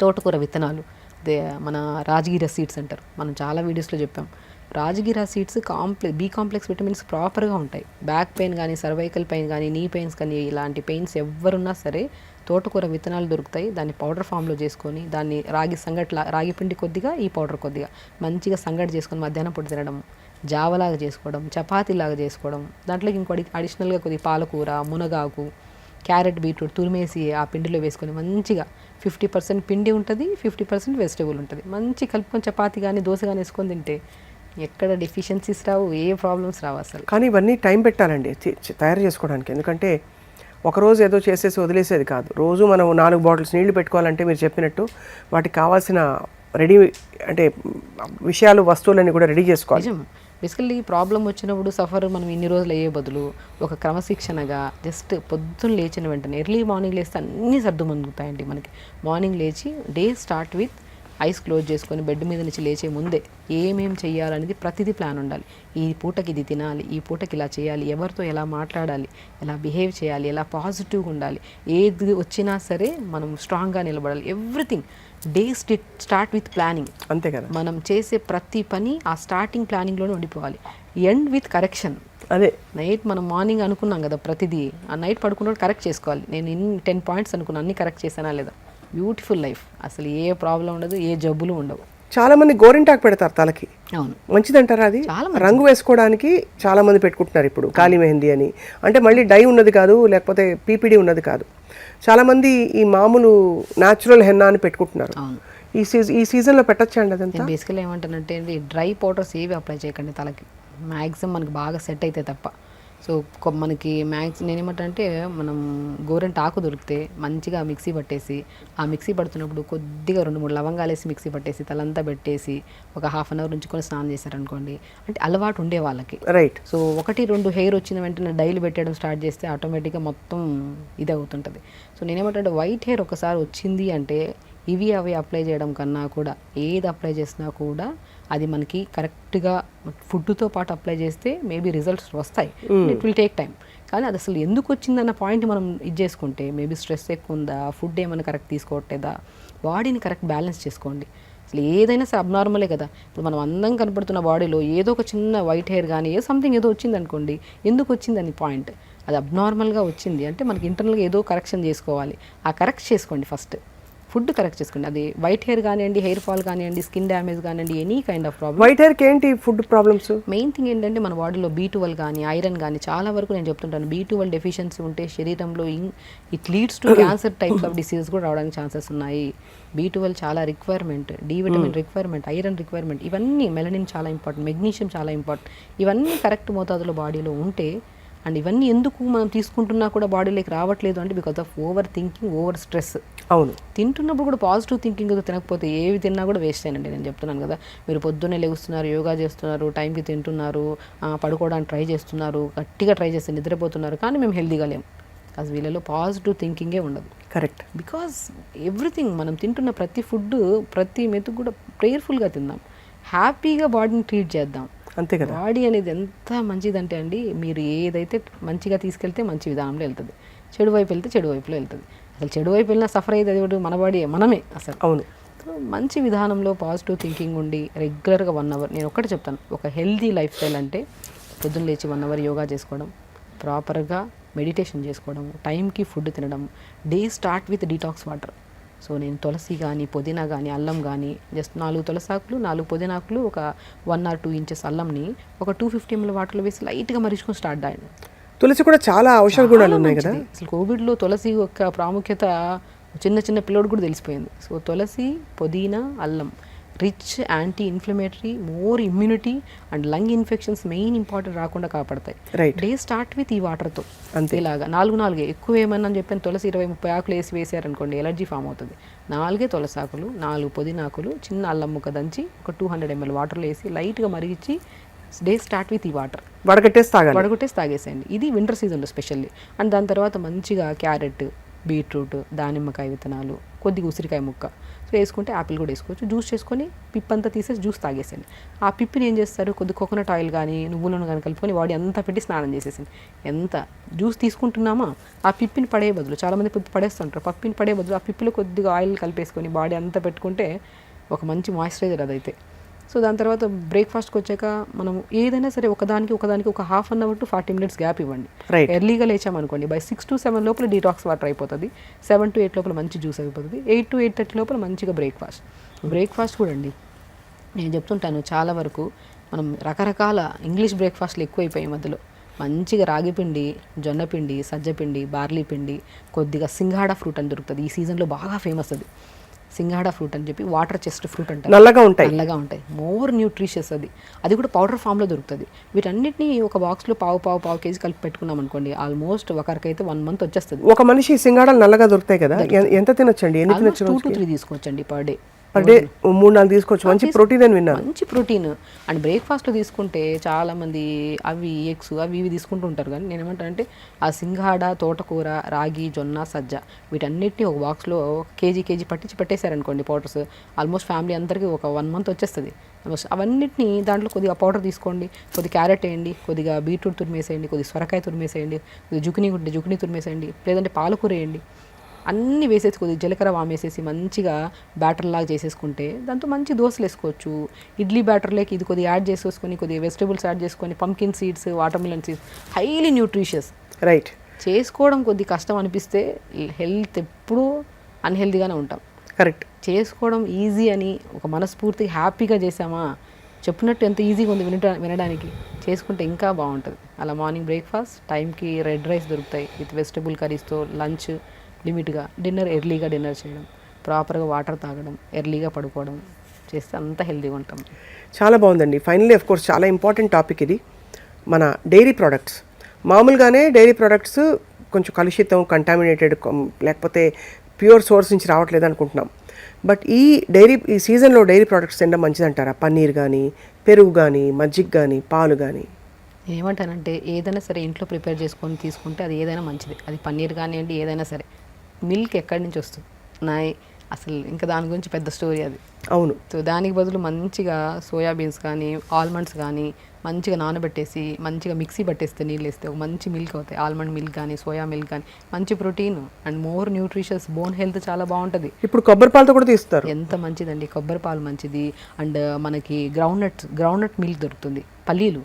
తోటకూర విత్తనాలు, అదే మన రాజగిర సీడ్స్ అంటారు, మనం చాలా వీడియోస్లో చెప్పాం. Rajgira seeds B complex vitamins ప్రాపర్గా ఉంటాయి. బ్యాక్ పెయిన్ కానీ, సర్వైకల్ పెయిన్ కానీ, నీ పెయిన్స్ కానీ, ఇలాంటి పెయిన్స్ ఎవరున్నా సరే తోటకూర విత్తనాలు దొరుకుతాయి. దాన్ని పౌడర్ ఫామ్లో చేసుకొని దాన్ని రాగి పిండి కొద్దిగా, ఈ పౌడర్ కొద్దిగా మంచిగా సంగటి చేసుకొని మధ్యాహ్నం పూట తినడం, జావలాగా చేసుకోవడం, చపాతీలాగా చేసుకోవడం, దాంట్లోకి ఇంకోటి అడిషనల్గా కొద్దిగా పాలకూర, మునగాకు, క్యారెట్, బీట్రూట్ తురిమేసి ఆ పిండిలో వేసుకొని మంచిగా 50% పిండి ఉంటుంది, 50% వెజిటేబుల్ ఉంటుంది, మంచి కలుపుకొని చపాతీ కానీ, దోశ కానీ వేసుకొని తింటే ఎక్కడ డెఫిషియన్సీస్ రావు, ఏ ప్రాబ్లమ్స్ రావు అసలు. కానీ ఇవన్నీ టైం పెట్టాలండి తయారు చేసుకోవడానికి. ఎందుకంటే ఒకరోజు ఏదో చేసేసి వదిలేసేది కాదు. రోజు మనం 4 బాటిల్స్ నీళ్లు పెట్టుకోవాలంటే మీరు చెప్పినట్టు వాటికి కావాల్సిన రెడీ అంటే విషయాలు, వస్తువులన్నీ కూడా రెడీ చేసుకోవాలి. నిజం. బేసికల్లీ ప్రాబ్లం వచ్చినప్పుడు మనం ఇన్ని రోజులు అయ్యే బదులు ఒక క్రమశిక్షణగా జస్ట్ పొద్దున్న లేచిన వెంటనే ఎర్లీ మార్నింగ్ లేస్తే అన్నీ సర్దుమణుగుతాయండి మనకి. మార్నింగ్ లేచి day start with eyes close చేసుకొని బెడ్ మీద నుంచి లేచే ముందే ఏమేం చేయాలనేది ప్రతిదీ ప్లాన్ ఉండాలి. ఈ పూటకి ఇది తినాలి, ఈ పూటకి ఇలా చేయాలి, ఎవరితో ఎలా మాట్లాడాలి, ఎలా బిహేవ్ చేయాలి, ఎలా పాజిటివ్గా ఉండాలి, ఏది వచ్చినా సరే మనం స్ట్రాంగ్గా నిలబడాలి. Everything day start with planning. అంతే కదా. మనం చేసే ప్రతి పని ఆ స్టార్టింగ్ ప్లానింగ్లోనే ఉండిపోవాలి. End with correction. అదే నైట్ మనం మార్నింగ్ అనుకున్నాం కదా ప్రతిదీ, ఆ నైట్ పడుకున్నప్పుడు కరెక్ట్ చేసుకోవాలి. నేను 10 పాయింట్స్ అనుకున్నాను, అన్నీ కరెక్ట్ చేశానా లేదా. బ్యూటిఫుల్ లైఫ్, అసలు ఏ ప్రాబ్లం ఉండదు, ఏ జబ్బులు ఉండవు. చాలా మంది గోరింటాకు పెడతారు తలకి. అవును, మంచిదంటారా అది? రంగు వేసుకోవడానికి చాలా మంది పెట్టుకుంటున్నారు ఇప్పుడు, కాళీ మెహందీ అని. అంటే మళ్ళీ డై ఉన్నది కాదు, లేకపోతే పీపీడీ ఉన్నది కాదు. చాలా మంది ఈ మామూలు న్యాచురల్ హెన్నా అని పెట్టుకుంటున్నారు. ఈ సీజన్లో పెట్టచ్చండి అదంతా? బేసికల్ ఏమంటానంటే అండి, డ్రై పౌడర్స్ ఏవి అప్లై చేయకండి తలకి, మ్యాక్సిమం మనకి బాగా సెట్ అయితే తప్ప. సో మనకి నేనేమంటే మనం గోరెంట ఆకు దొరికితే మంచిగా మిక్సీ పట్టేసి, ఆ మిక్సీ పడుతున్నప్పుడు కొద్దిగా 2-3 లవంగాలు వేసి మిక్సీ పట్టేసి తలంతా పెట్టేసి ఒక హాఫ్ అన్ అవర్ ఉంచుకొని స్నానం చేశారనుకోండి, అంటే అలవాటు ఉండే వాళ్ళకి. రైట్. సో 1-2 హెయిర్ వచ్చిన వెంటనే డైలీ పెట్టడం స్టార్ట్ చేస్తే ఆటోమేటిక్గా మొత్తం ఇది అవుతుంటుంది. సో నేనేమంటే వైట్ హెయిర్ ఒకసారి వచ్చింది అంటే ఇవి అవి అప్లై చేయడం కన్నా కూడా ఏది అప్లై చేసినా కూడా అది మనకి కరెక్ట్గా ఫుడ్తో పాటు అప్లై చేస్తే మేబీ రిజల్ట్స్ వస్తాయి. It will take time. కానీ అది అసలు ఎందుకు వచ్చిందన్న పాయింట్ మనం ఇది చేసుకుంటే, మేబీ స్ట్రెస్ ఎక్కువ ఉందా, ఫుడ్ ఏమైనా కరెక్ట్ తీసుకోవట్లేదా, బాడీని కరెక్ట్ బ్యాలెన్స్ చేసుకోండి. అసలు ఏదైనా సరే అబ్నార్మలే కదా. ఇప్పుడు మనం అందం కనపడుతున్న బాడీలో ఏదో ఒక చిన్న వైట్ హెయిర్ కానీ సంథింగ్ ఏదో వచ్చింది అనుకోండి, ఎందుకు వచ్చిందని పాయింట్. అది అబ్నార్మల్గా వచ్చింది అంటే మనకి ఇంటర్నల్గా ఏదో కరెక్షన్ చేసుకోవాలి. ఆ కరెక్ట్ చేసుకోండి ఫస్ట్. ఫుడ్ కరెక్ట్ చేసుకోండి. అది వైట్ హెయిర్ కానివ్వండి, హెయిర్ ఫాల్ కానివ్వండి, స్కిన్ డ్యామేజ్ కానివ్వండి, any kind of problem. White హెయిర్కి ఏంటి ఫుడ్ ప్రాబ్లమ్స్? మెయిన్ థింగ్ ఏంటంటే మన బాడీలో B12 కానీ, ఐరన్ కానీ చాలా వరకు నేను చెప్తుంటాను, B12 డెఫిషియన్సీ ఉంటే శరీరంలో it leads to cancer types of diseases కూడా రావడానికి ఛాన్సెస్ ఉన్నాయి. B12 చాలా requirement, D vitamin requirement, iron requirement, ఇవన్నీ మెలనిన్ చాలా ఇంపార్టెంట్, మెగ్నీషియం చాలా ఇంపార్టెంట్. ఇవన్నీ కరెక్ట్ మోతాదులో బాడీలో ఉంటే, అండ్ ఇవన్నీ ఎందుకు మనం తీసుకుంటున్నా కూడా బాడీలోకి రావట్లేదు అంటే because of over thinking, over stress. అవును. తింటున్నప్పుడు కూడా పాజిటివ్ థింకింగ్ తినకపోతే ఏవి తిన్నా కూడా వేస్ట్ అయినండి. నేను చెప్తున్నాను కదా, మీరు పొద్దున్నే లెగుస్తున్నారు, యోగా చేస్తున్నారు, టైంకి తింటున్నారు, పడుకోవడానికి ట్రై చేస్తున్నారు, గట్టిగా ట్రై చేస్తే నిద్రపోతున్నారు, కానీ మేము హెల్తీగా లేము. కాదు వీళ్ళలో పాజిటివ్ థింకింగే ఉండదు. కరెక్ట్. బికాజ్ ఎవ్రీథింగ్ మనం తింటున్న ప్రతి ఫుడ్, ప్రతి మెతుకు కూడా ప్రేయర్ఫుల్గా తిందాం, హ్యాపీగా బాడీని ట్రీట్ చేద్దాం. అంతే కదా. బాడీ అనేది ఎంత మంచిదంటే అండి, మీరు ఏదైతే మంచిగా తీసుకెళ్తే మంచి విధానంలో వెళ్తుంది, చెడు వైపు వెళ్తే చెడు వైపులో వెళ్తుంది. అసలు చెడు వైపు వెళ్ళినా సఫర్ అయ్యేది మన బాడీ, మనమే అసలు. అవును. మంచి విధానంలో పాజిటివ్ థింకింగ్ ఉండి రెగ్యులర్గా 1 అవర్, నేను ఒకటి చెప్తాను, ఒక హెల్తీ లైఫ్ స్టైల్ అంటే పొద్దున్న లేచి 1 అవర్ యోగా చేసుకోవడం, ప్రాపర్గా మెడిటేషన్ చేసుకోవడం, టైంకి ఫుడ్ తినడం, day start with detox water. So నేను తులసి కానీ, పుదీనా కానీ, అల్లం కానీ జస్ట్ 4 తులసాకులు, 4 పుదీనాకులు, ఒక 1 or 2 ఇంచెస్ అల్లంని ఒక 250 ml వాటర్లో వేసి లైట్గా మరిచుకొని స్టార్ట్ చేయండి. తులసి కూడా చాలా ఔషధ గుణాలు ఉన్నాయి కదా. అసలు కోవిడ్లో తులసి యొక్క ప్రాముఖ్యత చిన్న చిన్న పిల్లోడు కూడా తెలిసిపోయింది. సో తులసి, పుదీనా, అల్లం rich anti inflammatory, more immunity and lung infections main important రాకుండా కాపాడతాయి. రైట్. డే స్టార్ట్ విత్ ఈ వాటర్తో. అంతే. ఇలాగా 4 ఎక్కువ ఏమన్నా చెప్పాను, తులసి 20-30 ఆకులు వేసారనుకోండి ఎలర్జీ ఫామ్ అవుతుంది. 4 తులసి ఆకులు, 4 పుదీనాకులు, చిన్న అల్లం ముక్క దంచి ఒక 200 ml వాటర్లో వేసి లైట్గా మరిగించి డే స్టార్ట్ విత్ ఈ వాటర్ వడగొట్టేసి తాగేసేయండి. ఇది వింటర్ సీజన్లో స్పెషల్లీ. అండ్ దాని తర్వాత మంచిగా క్యారెట్, బీట్రూట్, దానిమ్మకాయ విత్తనాలు, కొద్దిగా ఉసిరికాయ ముక్క సో వేసుకుంటే యాపిల్ కూడా వేసుకోవచ్చు. జ్యూస్ చేసుకొని పిప్ అంతా తీసేసి జ్యూస్ తాగేసేయండి. ఆ పిప్పిని ఏం చేస్తారు, కొద్ది కోకోనట్ ఆయిల్ కానీ నువ్వులను కానీ కలుపుకొని బాడీ అంతా పెట్టి స్నానం చేసేసింది. ఎంత జ్యూస్ తీసుకుంటున్నామా ఆ పిప్పిని పడే బదులు, చాలామంది పిప్పి పడేస్తుంటారు, పప్పిని పడే బదులు ఆ పిప్పిలో కొద్దిగా ఆయిల్ కలిపేసుకొని బాడీ అంతా పెట్టుకుంటే ఒక మంచి మాయిశ్చరైజర్ అదైతే. సో దాని తర్వాత బ్రేక్ఫాస్ట్కి వచ్చాక మనం ఏదైనా సరే ఒకదానికి ఒక half an hour to 40 minutes gap ఇవ్వండి. ఎర్లీగా లేచామనుకోండి బై 6 to 7 లోపల డీటాక్స్ వాటర్ అయిపోతుంది, 7 to 8 లోపల మంచి జ్యూస్ అయిపోతుంది, 8 to 8:30 లోపల మంచిగా బ్రేక్ఫాస్ట్ కూడా అండి. నేను చెప్తుంటాను చాలా వరకు మనం రకరకాల ఇంగ్లీష్ బ్రేక్ఫాస్ట్లు ఎక్కువైపోయాయి మధ్యలో. మంచిగా రాగిపిండి, జొన్నపిండి, సజ్జపిండి, బార్లీ పిండి, కొద్దిగా సింగాడా ఫ్రూట్ అని దొరుకుతుంది, ఈ సీజన్లో బాగా ఫేమస్ అది. సింగాడా ఫ్రూట్ అని చెప్పి వాటర్ చెస్ట్ ఫ్రూట్ అంటే నల్లగా ఉంటాయి, మోర్ న్యూట్రిషియస్ అది కూడా పౌడర్ ఫామ్లో దొరుకుతుంది. వీటన్నిటిని ఒక బాక్స్లో పావు కేజీ కలిపి పెట్టుకున్నాం అనుకోండి, ఆల్మోస్ట్ ఒకరికైతే 1 month వచ్చేస్తుంది. ఒక మనిషి సింగాడాలు నల్లగా దొరుకుతాయి కదా, ఎంత తినొచ్చండి? 2 to 3 తీసుకోవచ్చండి పర్ డే. 3-4 తీసుకోవచ్చు. మంచి ప్రోటీన్ అని విన్నాను. మంచి ప్రోటీన్. అండ్ బ్రేక్ఫాస్ట్లో తీసుకుంటే చాలామంది అవి ఎగ్స్ అవి ఇవి తీసుకుంటూ ఉంటారు, కానీ నేను ఏమంటానంటే ఆ సింగాడ, తోటకూర, రాగి, జొన్న, సజ్జ వీటన్నిటిని ఒక బాక్స్లో కేజీ పెట్టేశారనుకోండి పౌడర్స్, ఆల్మోస్ట్ ఫ్యామిలీ అందరికీ ఒక 1 month వచ్చేస్తుంది. అవన్నిటిని దాంట్లో కొద్దిగా పౌడర్ తీసుకోండి, కొద్దిగా క్యారెట్ వేయండి, కొద్దిగా బీట్రూట్ తురిమేసేయండి, కొద్దిగా సొరకాయ తురిమేసేయండి, కొద్దిగా జుకినీ తురిమేసేయండి, లేదంటే పాలకూర వేయండి. అన్నీ వేసేసి కొద్దిగా జీలకర్ర వామేసేసి మంచిగా బ్యాటర్ లాగా చేసేసుకుంటే దాంతో మంచి దోశలు వేసుకోవచ్చు. ఇడ్లీ బ్యాటర్లోకి ఇది కొద్దిగా యాడ్ చేసేసుకొని కొద్దిగా వెజిటేబుల్స్ యాడ్ చేసుకొని, pumpkin seeds, watermelon seeds, highly nutritious. Right. చేసుకోవడం కొద్దిగా కష్టం అనిపిస్తే హెల్త్ ఎప్పుడూ అన్హెల్తీగానే ఉంటాం. కరెక్ట్. చేసుకోవడం ఈజీ అని ఒక మనస్ఫూర్తిగా హ్యాపీగా చేసామా, చెప్పినట్టు ఎంత ఈజీగా ఉంది వినడానికి, చేసుకుంటే ఇంకా బాగుంటుంది. అలా మార్నింగ్ బ్రేక్ఫాస్ట్ టైంకి రెడ్ రైస్ దొరుకుతాయి విత్ వెజిటబుల్ కర్రీస్తో, లంచ్ లిమిట్గా, డిన్నర్ ఎర్లీగా డిన్నర్ చేయడం, ప్రాపర్గా వాటర్ తాగడం, ఎర్లీగా పడుకోవడం చేస్తే అంత హెల్తీగా ఉంటాం. చాలా బాగుందండి. ఫైనల్లీ ఆఫ్ కోర్స్ చాలా ఇంపార్టెంట్ టాపిక్ ఇది. మన డైరీ ప్రోడక్ట్స్, మామూలుగానే డైరీ ప్రోడక్ట్స్ కొంచెం కలుషితం, కంటామినేటెడ్, లేకపోతే ప్యూర్ సోర్స్ నుంచి రావట్లేదు అనుకుంటున్నాం. బట్ ఈ సీజన్లో డైరీ ప్రోడక్ట్స్ తినడం మంచిదంటారా? పన్నీర్ కానీ, పెరుగు కానీ, మజ్జిగ కానీ, పాలు కానీ. ఏమంటానంటే ఏదైనా సరే ఇంట్లో ప్రిపేర్ చేసుకొని తీసుకుంటే అది ఏదైనా మంచిది. అది పన్నీర్ కానివ్వండి, ఏదైనా సరే. మిల్క్ ఎక్కడి నుంచి వస్తుంది అసలు ఇంకా దాని గురించి పెద్ద స్టోరీ అది. అవును. సో దానికి బదులు మంచిగా సోయాబీన్స్ కానీ, ఆల్మండ్స్ కానీ మంచిగా నానబెట్టేసి మంచిగా మిక్సీ పట్టేస్తే, నీళ్ళు వేస్తే ఒక మంచి మిల్క్ అవుతాయి. ఆల్మండ్ మిల్క్ కానీ, సోయా మిల్క్ కానీ, మంచి protein and more nutritious, bone health చాలా బాగుంటుంది. ఇప్పుడు కొబ్బరి పాలతో కూడా తీస్తారు. ఎంత మంచిదండి కొబ్బరి పాలు, మంచిది. అండ్ మనకి గ్రౌండ్నట్ మిల్క్ దొరుకుతుంది, పల్లీలు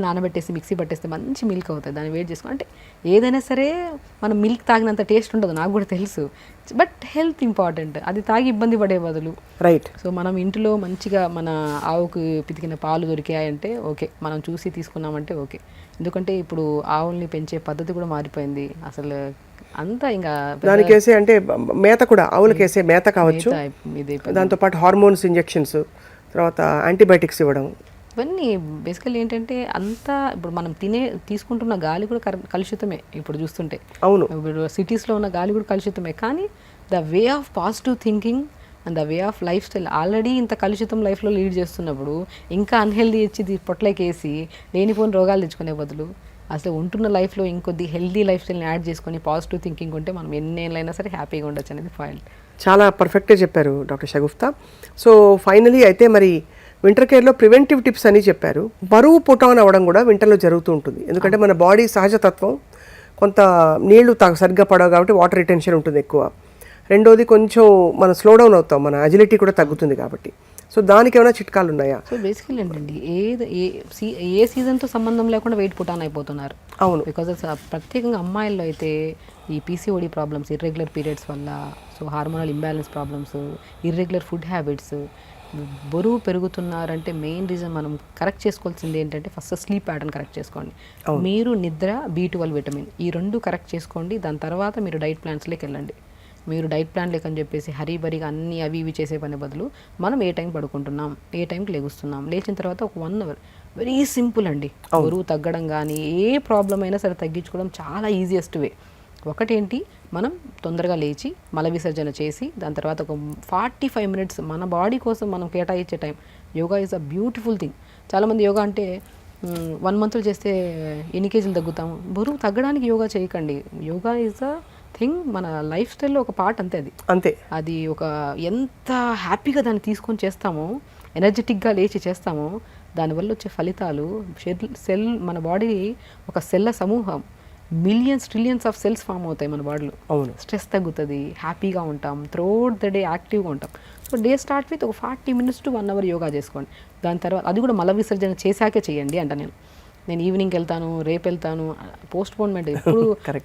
నానబెట్టేసి మిక్సీ పట్టేస్తే మంచి మిల్క్ అవుతుంది. దాన్ని వేడి చేసుకో అంటే ఏదైనా సరే మనం మిల్క్ తాగినంత టేస్ట్ ఉండదు, నాకు కూడా తెలుసు. బట్ హెల్త్ ఇంపార్టెంట్, అది తాగి ఇబ్బంది పడే బదులు. రైట్. సో మనం ఇంట్లో మంచిగా మన ఆవుకు పితికిన పాలు దొరికాయంటే ఓకే, మనం చూసి తీసుకున్నామంటే ఓకే. ఎందుకంటే ఇప్పుడు ఆవుల్ని పెంచే పద్ధతి కూడా మారిపోయింది అసలు. అంతా ఇంకా దానికి వేసే అంటే మేత కూడా, ఆవులకి వేసే మేత కావచ్చు, దాంతోపాటు హార్మోన్స్ ఇంజెక్షన్స్, తర్వాత యాంటీబయాటిక్స్ ఇవ్వడం, ఇవన్నీ బేసికల్లీ ఏంటంటే అంతా ఇప్పుడు మనం తీసుకుంటున్న గాలి కూడా కలుషితమే ఇప్పుడు చూస్తుంటే. అవును. ఇప్పుడు సిటీస్లో ఉన్న గాలి కూడా కలుషితమే, కానీ the way of positive thinking and the way of life style already ఇంత కలుషితం లైఫ్లో లీడ్ చేస్తున్నప్పుడు ఇంకా అన్హెల్దీ ఇచ్చి పొట్లకేసి లేనిపోని రోగాలు తెచ్చుకునే బదులు అసలు ఉంటున్న లైఫ్లో ఇంకొద్ది హెల్దీ లైఫ్ స్టైల్ని యాడ్ చేసుకొని పాజిటివ్ థింకింగ్ ఉంటే మనం ఎన్నేళ్ళైనా సరే హ్యాపీగా ఉండొచ్చు అనేది పాయింట్. చాలా పర్ఫెక్ట్గా చెప్పారు డాక్టర్ షగుఫ్తా. సో ఫైనలీ అయితే మరి వింటర్ కేర్లో ప్రివెంటివ్ టిప్స్ అని చెప్పారు. బరువు పుటాన్ అవ్వడం కూడా వింటర్లో జరుగుతూ ఉంటుంది, ఎందుకంటే మన బాడీ సహజతత్వం కొంత నీళ్లు సరిగ్గా పడవు కాబట్టి వాటర్ రిటెన్షన్ ఉంటుంది ఎక్కువ. రెండోది కొంచెం మనం స్లో డౌన్ అవుతాం, మన అజిలిటీ కూడా తగ్గుతుంది కాబట్టి. సో దానికి ఏమైనా చిట్కాలు ఉన్నాయా? సో బేసికల్లీ ఏంటండి ఏ సీజన్తో సంబంధం లేకుండా వెయిట్ పుటాన్ అయిపోతున్నారు. అవును. బికాజ్ ప్రత్యేకంగా అమ్మాయిల్లో అయితే ఈ పీసీఓడి ప్రాబ్లమ్స్, ఇర్రెగ్యులర్ పీరియడ్స్ వల్ల, so hormonal imbalance problems, irregular food habits, బరువు పెరుగుతున్నారంటే మెయిన్ రీజన్ మనం కరెక్ట్ చేసుకోవాల్సింది ఏంటంటే ఫస్ట్ స్లీప్ ప్యాటర్న్ కరెక్ట్ చేసుకోండి. మీరు నిద్ర, B12 విటమిన్ ఈ 2 కరెక్ట్ చేసుకోండి. దాని తర్వాత మీరు డైట్ ప్లాన్స్లోకి వెళ్ళండి. మీరు డైట్ ప్లాన్ లేకని చెప్పేసి హరీబరీగా అన్ని అవి ఇవి చేసే పని బదులు మనం ఏ టైం పడుకుంటున్నాం, ఏ టైంకి లెగుస్తున్నాం, లేచిన తర్వాత ఒక 1 అవర్ వెరీ సింపుల్ అండి. బరువు తగ్గడం కానీ ఏ ప్రాబ్లం అయినా సరే తగ్గించుకోవడం చాలా ఈజియెస్ట్ వే. ఒకటేంటి, మనం తొందరగా లేచి మల విసర్జన చేసి దాని తర్వాత ఒక 45 మినిట్స్ మన బాడీ కోసం మనం కేటాయించే time. Yoga is a beautiful thing. చాలామంది యోగా అంటే 1 మంత్లో చేస్తే ఎన్ని కేజీలు తగ్గుతాము. బరువు తగ్గడానికి యోగా చేయకండి. యోగా ఈజ్ అ థింగ్, మన లైఫ్ స్టైల్లో ఒక పార్ట్ అంతే. అంతే అది ఒక ఎంత హ్యాపీగా దాన్ని తీసుకొని చేస్తామో, ఎనర్జెటిక్గా లేచి చేస్తామో, దానివల్ల వచ్చే ఫలితాలు సెల్ మన బాడీ ఒక సెల్ల సమూహం, millions trillions of cells form అవుతాయి మన బాడీలో. అవును. స్ట్రెస్ తగ్గుతుంది, హ్యాపీగా ఉంటాం, త్రూఅవుట్ ద డే యాక్టివ్గా ఉంటాం. సో డే స్టార్ట్ విత్ ఒక 40 మినిట్స్ టు 1 అవర్ యోగా చేసుకోండి. దాని తర్వాత అది కూడా మల విసర్జన చేశాకే చేయండి అంట. నేను ఈవినింగ్కి వెళ్తాను, రేపు వెళ్తాను, పోస్ట్ పోన్మెంట్. ఇప్పుడు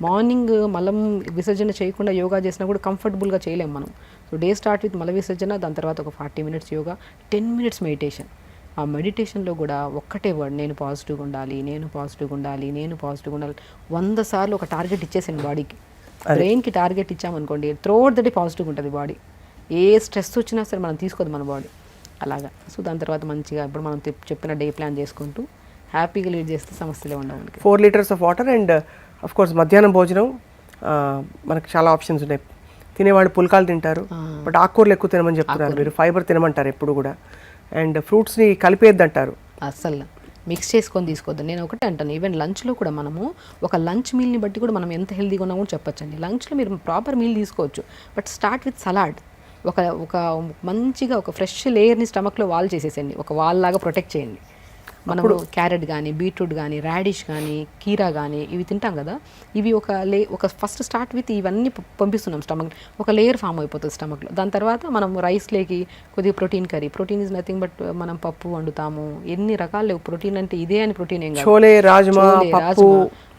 మార్నింగ్ మలం విసర్జన చేయకుండా యోగా చేసినా కూడా కంఫర్టబుల్గా చేయలేము మనం. సో డే స్టార్ట్ విత్ మల విసర్జన, దాని తర్వాత ఒక 40 మినిట్స్ యోగా, 10 మినిట్స్ మెడిటేషన్. ఆ మెడిటేషన్లో కూడా ఒక్కటే వర్డ్, నేను పాజిటివ్గా ఉండాలి, నేను పాజిటివ్గా ఉండాలి, నేను పాజిటివ్గా ఉండాలి. 100 సార్లు ఒక టార్గెట్ ఇచ్చేసాను బాడీకి. బ్రెయిన్కి టార్గెట్ ఇచ్చామనుకోండి, త్రూఅవుట్ ద డే పాజిటివ్గా ఉంటుంది బాడీ. ఏ స్ట్రెస్ వచ్చినా సరే మనం తీసుకోదు మన బాడీ అలాగా. సో దాని తర్వాత మంచిగా ఇప్పుడు మనం చెప్పిన డే ప్లాన్ చేసుకుంటూ హ్యాపీగా లీడ్ చేస్తే సమస్యలే ఉండవు మనకి. 4 litres of water and of course మధ్యాహ్నం భోజనం మనకు చాలా ఆప్షన్స్ ఉన్నాయి. తినేవాళ్ళు పుల్కాలు తింటారు, బట్ ఆకుకూరలు ఎక్కువ తినమని చెప్తున్నారు మీరు. ఫైబర్ తినమంటారు ఎప్పుడు కూడా. అండ్ ఫ్రూట్స్ని కలిపేద్దంటారు. అస్సలు మిక్స్ చేసుకొని తీసుకోవద్దు. నేను ఒకటే అంటాను, ఈవెన్ లంచ్లో కూడా మనము ఒక లంచ్ మీల్ని బట్టి కూడా మనం ఎంత హెల్తీగా ఉన్నా కూడా చెప్పొచ్చండి. లంచ్లో మీరు ప్రాపర్ మీల్ తీసుకోవచ్చు, బట్ స్టార్ట్ విత్ సలాడ్. ఒక మంచిగా ఒక ఫ్రెష్ లేయర్ని స్టమక్లో వాల్ చేసేసేయండి, ఒక వాల్ లాగా ప్రొటెక్ట్ చేయండి. మనము క్యారెట్ కానీ, బీట్రూట్ కానీ, రాడిష్ కానీ, కీరా కానీ ఇవి తింటాం కదా, ఇవి ఒక ఫస్ట్ స్టార్ట్ విత్ ఇవన్నీ పంపిస్తున్నాం స్టమక్, ఒక లేయర్ ఫామ్ అయిపోతుంది స్టమక్లో. దాని తర్వాత మనం రైస్లోకి కొద్దిగా protein curry. Protein is nothing but మనం పప్పు వండుతాము, ఎన్ని రకాలు లేవు. ప్రోటీన్ అంటే ఇదే అని ప్రోటీన్ ఏం కాదు. చోలే, రాజ్మా,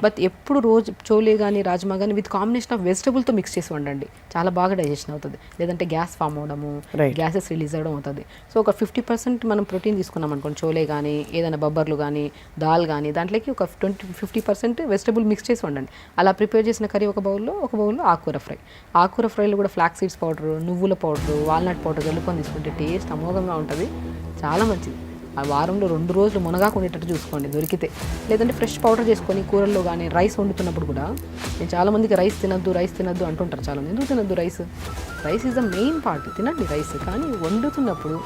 బట్ ఎప్పుడు రోజు చోలే కానీ రాజ్మా కానీ విత్ కాంబినేషన్ ఆఫ్ వెజిటబుల్తో మిక్స్ చేసి వండండి, చాలా బాగా డైజెషన్ అవుతుంది. లేదంటే గ్యాస్ ఫామ్ అవడము, గ్యాసెస్ రిలీజ్ అవ్వడం అవుతుంది. సో ఒక 50% మనం ప్రోటీన్ తీసుకున్నాం అనుకోండి, చోలే కానీ ఏదైనా బొబ్బర్లు కానీ దాల్ కానీ, దాంట్లోకి ఒక 50% వెజిటబుల్ మిక్స్ చేసి వండండి. అలా ప్రిపేర్ చేసిన కర్రీ ఒక బౌల్లో ఆకుకూర ఫ్రై. ఆకుకూర ఫ్రైలో కూడా ఫ్లాక్స్ సీడ్స్ పౌడర్, నువ్వుల పౌడర్, వాల్నట్ పౌడర్ కలుపుకొని తీసుకుంటే టేస్ట్ అమోఘంగా ఉంటుంది, చాలా మంచిది. ఆ వారంలో 2 రోజులు మునగాకు ఉండేటట్టు చూసుకోండి దొరికితే. లేదంటే ఫ్రెష్ పౌడర్ చేసుకొని కూరల్లో కానీ, రైస్ వండుతున్నప్పుడు కూడా, నేను చాలామందికి రైస్ తినద్దు అంటుంటారు చాలామంది. ఎందుకు తినద్దు rice? Rice is the main part, తినండి రైస్. కానీ వండుతున్నప్పుడు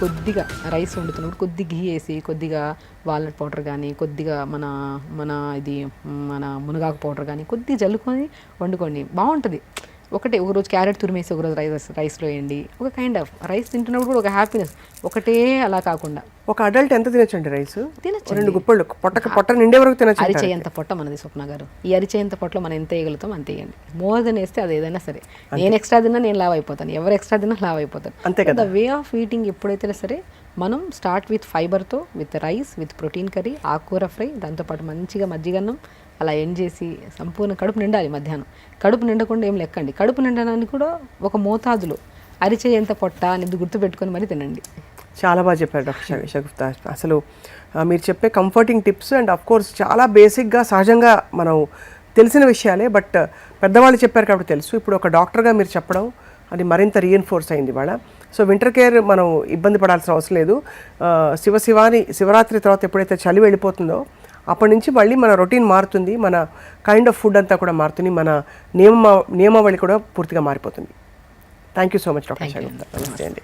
కొద్దిగా రైస్ వండుతున్నప్పుడు కొద్దిగా ఘీ వేసి, కొద్దిగా వాల్నట్ పౌడర్ కానీ, కొద్దిగా మన మునగాకు పౌడర్ కానీ కొద్దిగా జల్లుకొని వండుకోండి, బాగుంటుంది. ఒక రోజు క్యారెట్ తురిమేసి ఒక రోజు రైస్లో వేయండి. ఒక కైండ్ ఆఫ్ రైస్ తింటున్నప్పుడు కూడా ఒక హ్యాపీనెస్. ఒకటే అలా కాకుండా ఒక అడల్ట్ ఎంత తినొచ్చండి రైస్? తినచ్చు, 2 గుప్పళ్ళు పొట్ట నిండే వరకు తినచ్చు. అరిచేయంత పొట్ట మనది స్వప్న గారు. ఈ అరిచేయంత పొట్టలో మనం ఎంత వేయగలుగుతాం అంత వేయండి. మోర్ దెన్ వేస్తే అది ఏదైనా సరే. నేను ఎక్స్ట్రా తిన్నా నేను లావ్ అయిపోతాను, ఎవరు ఎక్స్ట్రా తిన్నా లావ్ అయిపోతాను. అంతే కదా. ద వే ఆఫ్ ఈటింగ్ ఎప్పుడైతే సరే మనం స్టార్ట్ విత్ ఫైబర్తో, with rice, with protein curry, ఆకుకూర ఫ్రై, దాంతోపాటు మంచిగా మజ్జిగన్నం, అలా ఎండ్ చేసి సంపూర్ణ కడుపు నిండాలి. మధ్యాహ్నం కడుపు నిండకుండా ఏం లెక్కండి. కడుపు నిండడానికి కూడా ఒక మోతాదులో అరిచేయంత పొట్ట అనేది గుర్తుపెట్టుకొని మరి తినండి. చాలా బాగా చెప్పారు డాక్టర్ షగుఫ్తా. అసలు మీరు చెప్పే comforting tips and of course చాలా బేసిక్గా సహజంగా మనం తెలిసిన విషయాలే, బట్ పెద్దవాళ్ళు చెప్పారు కాబట్టి తెలుసు. ఇప్పుడు ఒక డాక్టర్గా మీరు చెప్పడం అది మరింత రీఎన్ఫోర్స్ అయింది ఇవాళ. సో వింటర్ కేర్ మనం ఇబ్బంది పడాల్సిన అవసరం లేదు. శివరాత్రి తర్వాత ఎప్పుడైతే చలి వెళ్ళిపోతుందో అప్పటి నుంచి మళ్ళీ మన రొటీన్ మారుతుంది, మన కైండ్ ఆఫ్ ఫుడ్ అంతా కూడా మారుతుంది, మన నియమావళి కూడా పూర్తిగా మారిపోతుంది. Thank you so much doctor Shagufta. నమస్తే అండి.